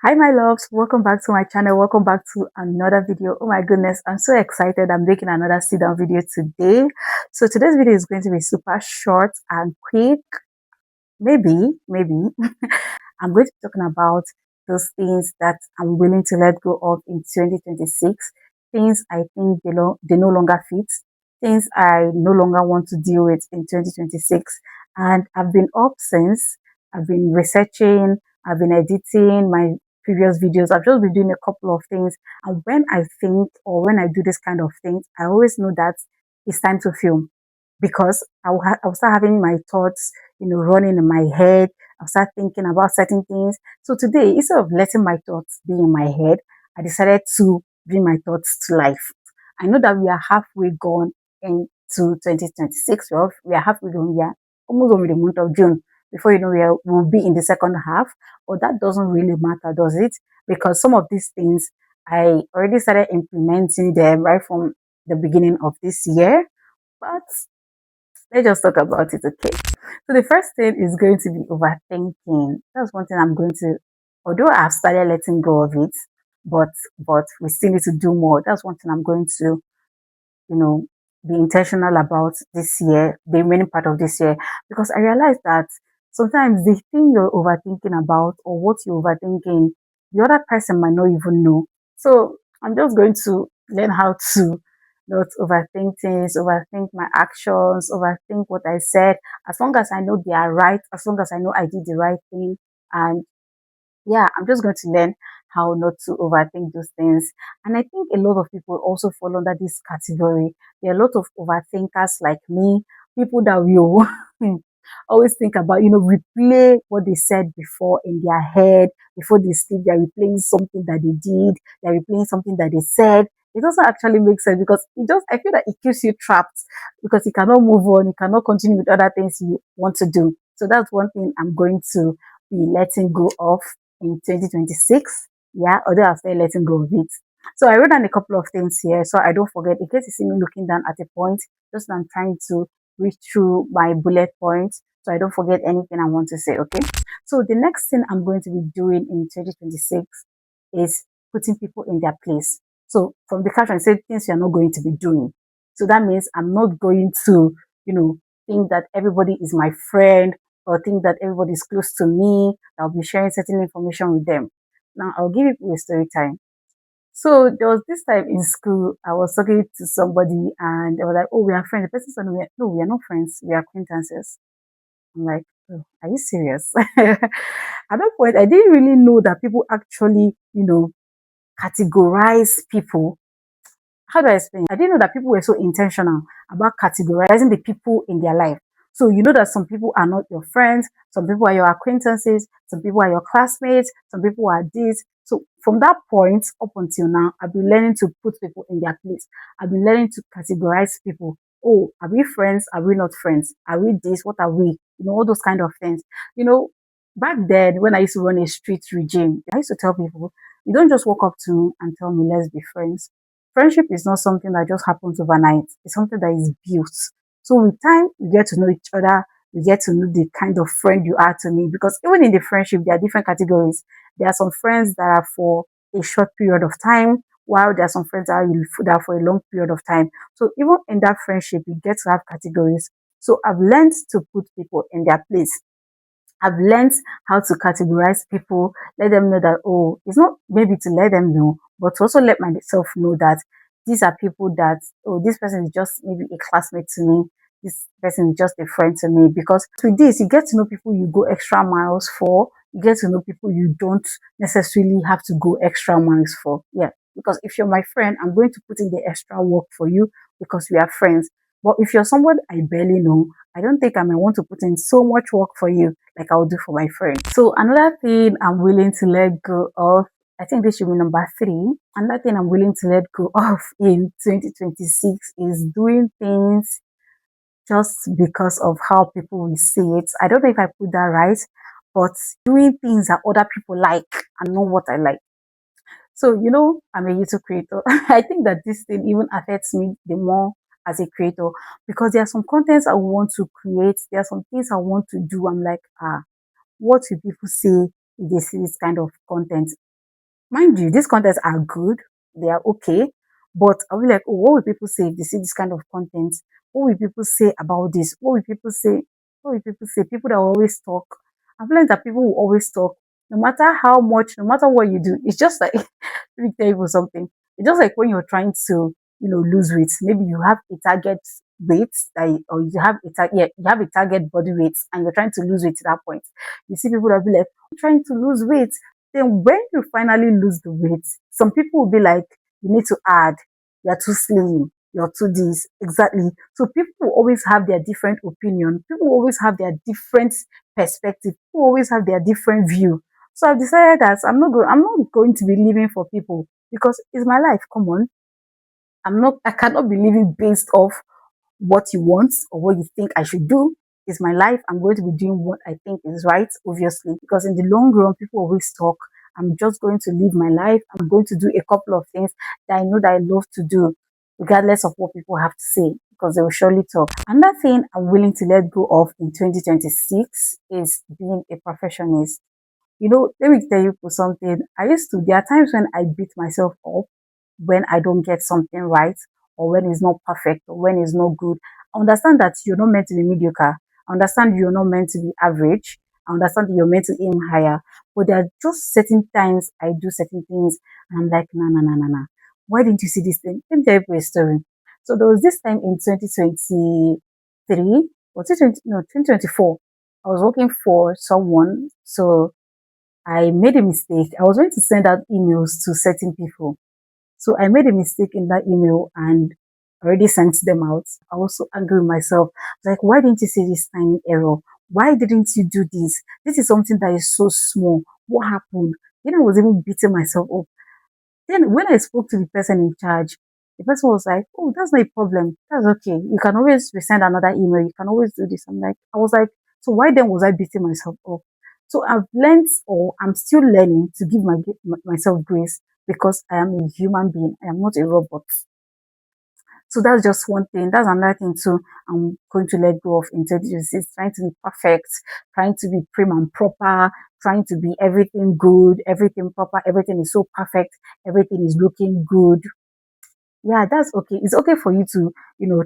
Hi my loves, welcome back to my channel. Welcome back to another video. Oh my goodness, I'm so excited. I'm making another sit down video today. So today's video is going to be super short and quick. Maybe I'm going to be talking about those things that I'm willing to let go of in 2026. Things I think they no longer fit. Things I no longer want to deal with in 2026. And I've been up since. I've been researching. I've been editing my previous videos. I've just been doing a couple of things. And when I think or when I do this kind of things, I always know that it's time to film because I'll start having my thoughts, running in my head. I'll start thinking about certain things. So today, instead of letting my thoughts be in my head, I decided to bring my thoughts to life. I know that we are halfway gone into 2026. We are halfway gone. We are almost over the month of June. Before you know, we'll be in the second half. But that doesn't really matter, does it? Because some of these things, I already started implementing them right from the beginning of this year. But let's just talk about it, okay? So the first thing is going to be overthinking. That's one thing I'm going to, although I've started letting go of it, but we still need to do more. That's one thing I'm going to, you know, be intentional about this year, the remaining part of this year, because I realized that sometimes the thing you're overthinking about or what you're overthinking, the other person might not even know. So I'm just going to learn how to not overthink things, overthink my actions, overthink what I said. As long as I know they are right, as long as I know I did the right thing, and yeah, I'm just going to learn how not to overthink those things. And I think a lot of people also fall under this category. There are a lot of overthinkers like me, people that will always think about, replay what they said before in their head. Before they sleep, they're replaying something that they did, they're replaying something that they said. It doesn't actually make sense because I feel that it keeps you trapped because you cannot move on, you cannot continue with other things you want to do. So that's one thing I'm going to be letting go of in 2026. Yeah, although I've started letting go of it. So I wrote down a couple of things here so I don't forget. In case you see me looking down at a point, just I'm trying to read through my bullet points so I don't forget anything I want to say. Okay. So the next thing I'm going to be doing in 2026 is putting people in their place. So from the caption, I said things you're not going to be doing. So that means I'm not going to, think that everybody is my friend or think that everybody is close to me. I'll be sharing certain information with them. Now, I'll give you a story time. So there was this time in school, I was talking to somebody and they were like, "Oh, we are friends." The person said, "No, we are not friends. We are acquaintances." I'm like, "Oh, are you serious?" At that point, I didn't really know that people actually, categorize people. How do I explain? I didn't know that people were so intentional about categorizing the people in their life. So you know that some people are not your friends, some people are your acquaintances, some people are your classmates, some people are this. So from that point up until now, I've been learning to put people in their place. I've been learning to categorize people. Oh, are we friends? Are we not friends? Are we this? What are we? All those kind of things. Back then when I used to run a street regime, I used to tell people, you don't just walk up to me and tell me let's be friends. Friendship is not something that just happens overnight. It's something that is built. So with time, we get to know each other. We get to know the kind of friend you are to me. Because even in the friendship, there are different categories. There are some friends that are for a short period of time, while there are some friends that are for a long period of time. So even in that friendship, you get to have categories. So I've learned to put people in their place. I've learned how to categorize people, let them know that, oh, it's not maybe to let them know, but to also let myself know that these are people that, oh, this person is just maybe a classmate to me. This person is just a friend to me. Because with this, you get to know people you go extra miles for. You get to know people you don't necessarily have to go extra miles for. Yeah. Because if you're my friend, I'm going to put in the extra work for you because we are friends. But if you're someone I barely know, I don't think I might want to put in so much work for you like I would do for my friend. So another thing I'm willing to let go of, I think this should be number 3. Another thing I'm willing to let go of in 2026 is doing things just because of how people will see it. I don't know if I put that right, but doing things that other people like and not what I like. So, I'm a YouTube creator. I think that this thing even affects me the more as a creator because there are some contents I want to create. There are some things I want to do. I'm like, what will people say if they see this kind of content? Mind you, these contents are good, they are okay, but I'll be like, oh, what will people say if they see this kind of content? What will people say about this? What will people say? What will people say? People that always talk. I've learned that people will always talk, no matter how much, no matter what you do. It's just like, let me tell you something. It's just like when you're trying to, lose weight. Maybe you have a target weight or you have you have a target body weight and you're trying to lose weight to that point. You see people that be like, I'm trying to lose weight. Then when you finally lose the weight, some people will be like, you need to add, you're too slim, you're too this. Exactly. So people will always have their different opinion. People will always have their different perspective. People always have their different view. So I've decided that I'm not going to be living for people because it's my life. Come on. I cannot be living based off what you want or what you think I should do. Is my life. I'm going to be doing what I think is right, obviously, because in the long run, people always talk. I'm just going to live my life. I'm going to do a couple of things that I know that I love to do, regardless of what people have to say, because they will surely talk. Another thing I'm willing to let go of in 2026 is being a perfectionist. Let me tell you something. There are times when I beat myself up when I don't get something right or when it's not perfect or when it's not good. I understand that you're not meant to be mediocre. I understand you're not meant to be average. I understand that you're meant to aim higher. But there are just certain times I do certain things and I'm like, nah, nah, nah, nah, nah. Why didn't you see this thing? Let me tell you a story. So there was this time in 2023 or 2020, no, 2024. I was working for someone. So I made a mistake. I was going to send out emails to certain people. So I made a mistake in that email and already sent them out. I was so angry with myself. Like, why didn't you see this tiny error? Why didn't you do this? This is something that is so small. What happened? Then I was even beating myself up. Then when I spoke to the person in charge, the person was like, oh, that's not a problem. That's okay. You can always resend another email. You can always do this. I was like, so why then was I beating myself up? So I've learned, or I'm still learning to give myself grace because I am a human being. I am not a robot. So that's just one thing. That's another thing too. I'm going to let go of intelligence. It's trying to be perfect, trying to be prim and proper, trying to be everything good, everything proper, everything is so perfect, everything is looking good. Yeah, that's okay. It's okay for you to,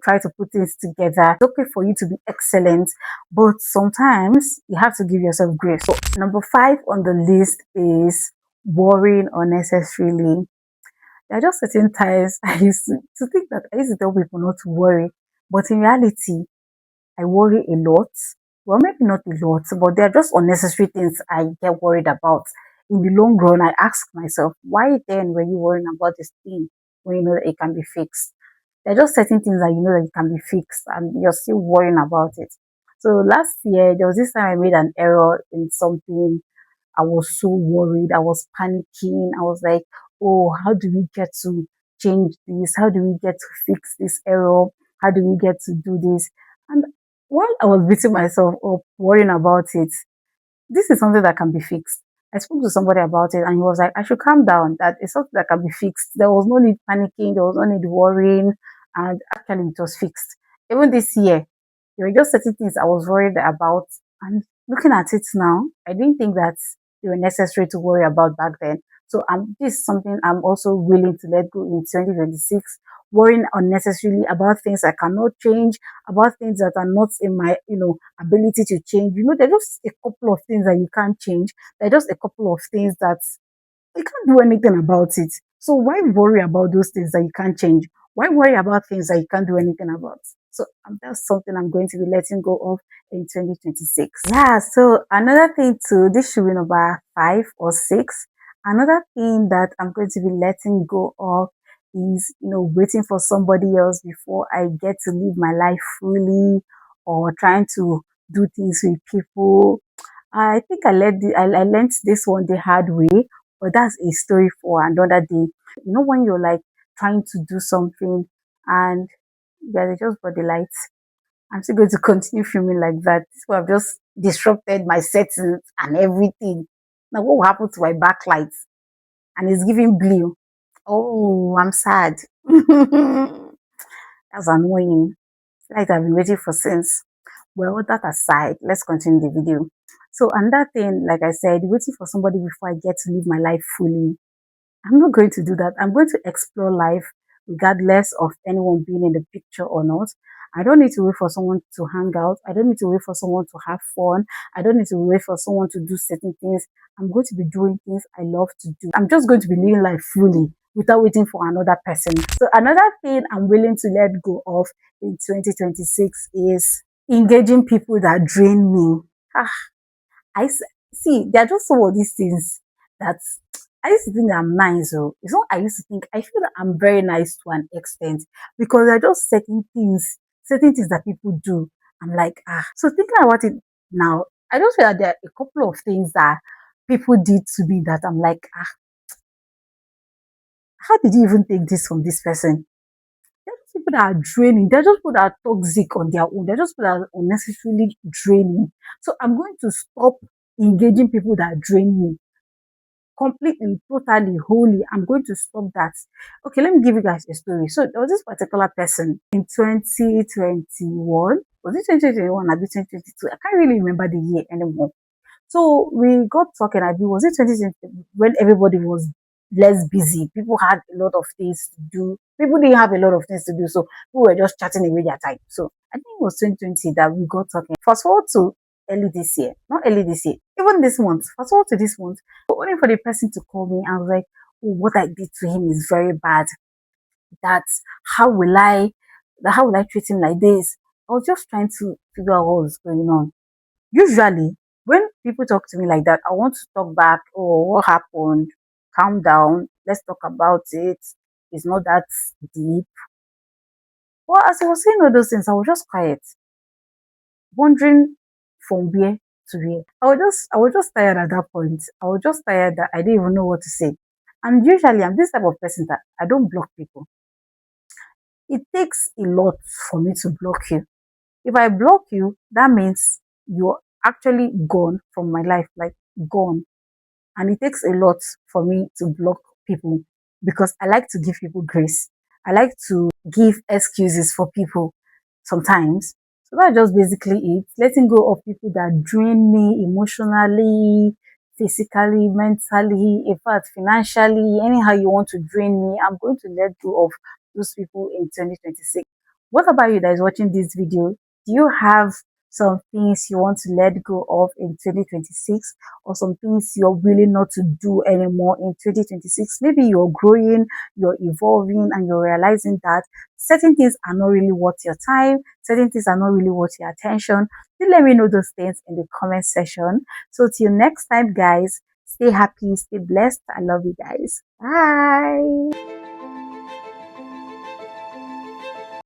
try to put things together. It's okay for you to be excellent, but sometimes you have to give yourself grace. So number 5 on the list is worrying unnecessarily. There are just certain times I used to think that I used to tell people not to worry, but in reality, I worry a lot. Well, maybe not a lot, but there are just unnecessary things I get worried about. In the long run, I ask myself, why then were you worrying about this thing when you know that it can be fixed? There are just certain things that you know that it can be fixed and you're still worrying about it. So last year, there was this time I made an error in something. I was so worried. I was panicking. I was like, oh, how do we get to change this? How do we get to fix this error? How do we get to do this? And while I was beating myself up, worrying about it, this is something that can be fixed. I spoke to somebody about it and he was like, I should calm down, that it's something that can be fixed. There was no need panicking, there was no need worrying, and actually it was fixed. Even this year, there were just certain things I was worried about. And looking at it now, I didn't think that they were necessary to worry about back then. So this is something I'm also willing to let go in 2026, worrying unnecessarily about things I cannot change, about things that are not in my, ability to change. There's just a couple of things that you can't change. There are just a couple of things that you can't do anything about it. So why worry about those things that you can't change? Why worry about things that you can't do anything about? So that's something I'm going to be letting go of in 2026. Yeah, so another thing too, this should be number 5 or 6. Another thing that I'm going to be letting go of is, waiting for somebody else before I get to live my life fully, or trying to do things with people. I think I learned this one the hard way, but that's a story for another day. When you're like trying to do something and yeah, they just got the lights. I'm still going to continue filming like that. So I've just disrupted my settings and everything. Now what will happen to my backlight? And it's giving blue. Oh, I'm sad. That's annoying. Like I've been waiting for since. Well, that aside, let's continue the video. So another thing, like I said, waiting for somebody before I get to live my life fully. I'm not going to do that. I'm going to explore life regardless of anyone being in the picture or not. I don't need to wait for someone to hang out. I don't need to wait for someone to have fun. I don't need to wait for someone to do certain things. I'm going to be doing things I love to do. I'm just going to be living life fully without waiting for another person. So another thing I'm willing to let go of in 2026 is engaging people that drain me. Ah, see, there are just some of these things that I used to think that I'm nice. So it's not I used to think, I feel that I'm very nice to an extent because there are just certain things that people do. I'm like, so thinking about it now, I just feel that there are a couple of things that people did to me that I'm like, how did you even take this from this person? They're just people that are draining. They're just people that are toxic on their own. They're just people that are unnecessarily draining. So I'm going to stop engaging people that drain me completely, totally, wholly. I'm going to stop that. Okay, let me give you guys a story. So there was this particular person in 2021. Was it 2021 or 2022? I can't really remember the year anymore. So we got talking, I mean, was it 2020 when everybody was less busy? People had a lot of things to do. People didn't have a lot of things to do. So we were just chatting away their time. So I think it was 2020 that we got talking. Fast forward to early this year, not early this year, even this month, fast forward to this month, only for the person to call me. I was like, oh, what I did to him is very bad. That how will I, how will I treat him like this? I was just trying to figure out what was going on. Usually, when people talk to me like that, I want to talk back. Oh, what happened? Calm down. Let's talk about it. It's not that deep. Well, as I was saying all those things, I was just quiet, wondering from where to where. I was just tired at that point. I was just tired that I didn't even know what to say. And usually, I'm this type of person that I don't block people. It takes a lot for me to block you. If I block you, that means you're actually gone from my life, like gone. And it takes a lot for me to block people because I like to give people grace. I like to give excuses for people sometimes. So that's just basically it. Letting go of people that drain me emotionally, physically, mentally, in fact, financially, anyhow you want to drain me, I'm going to let go of those people in 2026. What about you guys watching this video? Do you have some things you want to let go of in 2026 or some things you're willing not to do anymore in 2026? Maybe you're growing, you're evolving, and you're realizing that certain things are not really worth your time, certain things are not really worth your attention. Please let me know those things in the comment section. So till next time, guys, stay happy, stay blessed. I love you guys. Bye.